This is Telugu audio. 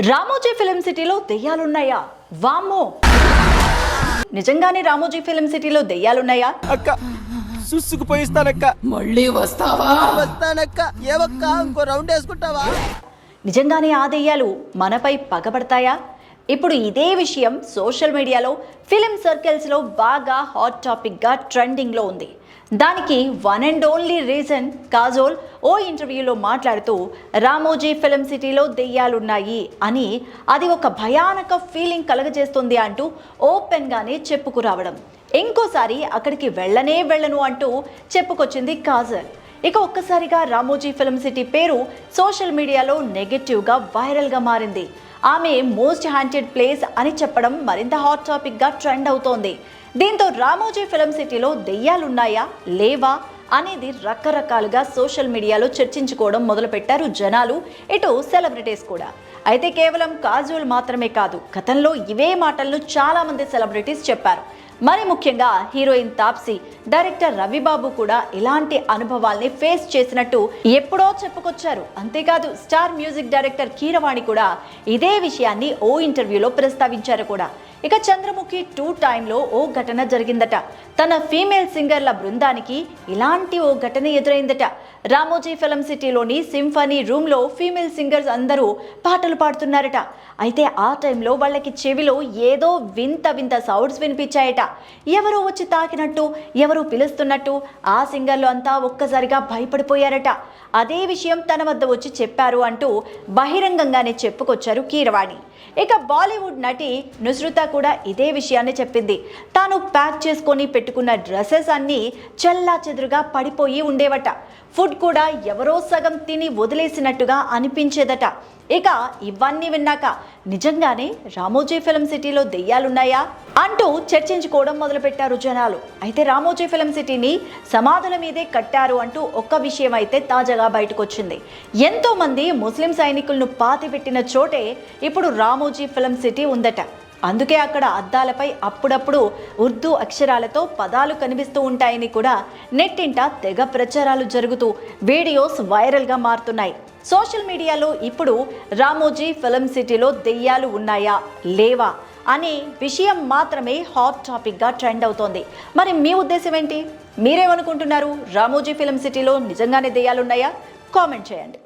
రామోజీ ఫిలిం సిటీలో దెయ్యాలున్నాయా? వామ్మో, నిజంగానే రామోజీ ఫిలిం సిటీలో దెయ్యాలున్నాయా? అక్క సుసుకుపోయిస్తానక్క. మళ్ళీ వస్తావా? వస్తానక్క. ఏవక్క ఇంకో రౌండ్ వేసుకుంటావా? నిజంగానే ఆ దెయ్యాలు మనపై పగబడతాయా? ఇప్పుడు ఇదే విషయం సోషల్ మీడియాలో ఫిలిం సర్కిల్స్లో బాగా హాట్ టాపిక్గా ట్రెండింగ్లో ఉంది. దానికి one and only reason Kajol ఓ ఇంటర్వ్యూలో మాట్లాడుతూ రామోజీ ఫిలిం సిటీలో దెయ్యాలున్నాయి అని, అది ఒక భయానక ఫీలింగ్ కలగజేస్తుంది అంటూ ఓపెన్గానే చెప్పుకురావడం, ఇంకోసారి అక్కడికి వెళ్ళను అంటూ చెప్పుకొచ్చింది కాజల్. ఇక ఒక్కసారిగా రామోజీ ఫిలిం సిటీ పేరు సోషల్ మీడియాలో నెగటివ్గా వైరల్గా మారింది. ఆమె మోస్ట్ హ్యాంటెడ్ ప్లేస్ అని చెప్పడం మరింత హాట్ టాపిక్గా ట్రెండ్ అవుతోంది. దీంతో రామోజీ ఫిలిం సిటీలో దెయ్యాలున్నాయా లేవా అనేది రకరకాలుగా సోషల్ మీడియాలో చర్చించుకోవడం మొదలుపెట్టారు జనాలు, ఇటు సెలబ్రిటీస్ కూడా. అయితే కేవలం కాజోల్ మాత్రమే కాదు, గతంలో ఇవే మాటలను చాలా మంది సెలబ్రిటీస్ చెప్పారు. మరి ముఖ్యంగా హీరోయిన్ తాప్సీ, డైరెక్టర్ రవిబాబు కూడా ఇలాంటి అనుభవాల్ని ఫేస్ చేసినట్టు ఎప్పుడో చెప్పుకొచ్చారు. అంతేకాదు స్టార్ మ్యూజిక్ డైరెక్టర్ కీరవాణి కూడా ఇదే విషయాన్ని ఓ ఇంటర్వ్యూలో ప్రస్తావించారు కూడా. ఇక చంద్రముఖి 2 టైంలో ఓ ఘటన జరిగిందట. తన ఫీమేల్ సింగర్ల బృందానికి ఇలాంటి ఓ ఘటన ఎదురైందట. రామోజీ ఫిలిం సిటీలోని సింఫనీ రూమ్లో ఫీమేల్ సింగర్స్ అందరూ పాటలు పాడుతున్నారట. అయితే ఆ టైంలో వాళ్ళకి చెవిలో ఏదో వింత వింత సౌండ్స్ వినిపించాయట. ఎవరో వచ్చి తాకినట్టు, ఎవరో పిలుస్తున్నట్టు ఆ సింగర్లు అంతా ఒక్కసారిగా భయపడిపోయారట. అదే విషయం తన వద్ద వచ్చి చెప్పారు అంటూ బహిరంగంగానే చెప్పుకొచ్చారు కీరవాణి. ఇక బాలీవుడ్ నటి నుస్రుత కూడా ఇదే విషయాన్ని చెప్పింది. తాను ప్యాక్ చేసుకొని పెట్టుకున్న డ్రెస్సెస్ అన్నీ చెల్లా చెదురుగా పడిపోయి ఉండేవట. ఫుడ్ కూడా ఎవరో సగం తిని వదిలేసినట్టుగా అనిపించేదట. ఇక ఇవన్నీ విన్నాక నిజంగానే రామోజీ ఫిలిం సిటీలో దెయ్యాలున్నాయా అంటూ చర్చించుకోవడం మొదలుపెట్టారు జనాలు. అయితే రామోజీ ఫిలిం సిటీని సమాధుల మీదే కట్టారు అంటూ ఒక్క విషయం అయితే తాజాగా బయటకు వచ్చింది. ఎంతో మంది ముస్లిం సైనికులను పాతిపెట్టిన చోటే ఇప్పుడు రామోజీ ఫిలిం సిటీ ఉందట. అందుకే అక్కడ అద్దాలపై అప్పుడప్పుడు ఉర్దూ అక్షరాలతో పదాలు కనిపిస్తూ ఉంటాయని కూడా నెట్టింట తెగ ప్రచారాలు జరుగుతూ వీడియోస్ వైరల్గా మారుతున్నాయి. సోషల్ మీడియాలో ఇప్పుడు రామోజీ ఫిలిం సిటీలో దెయ్యాలు ఉన్నాయా లేవా అనే విషయం మాత్రమే హాట్ టాపిక్గా ట్రెండ్ అవుతోంది. మరి మీ ఉద్దేశం ఏంటి? మీరేమనుకుంటున్నారు? రామోజీ ఫిలిం సిటీలో నిజంగానే దెయ్యాలున్నాయా? కామెంట్ చేయండి.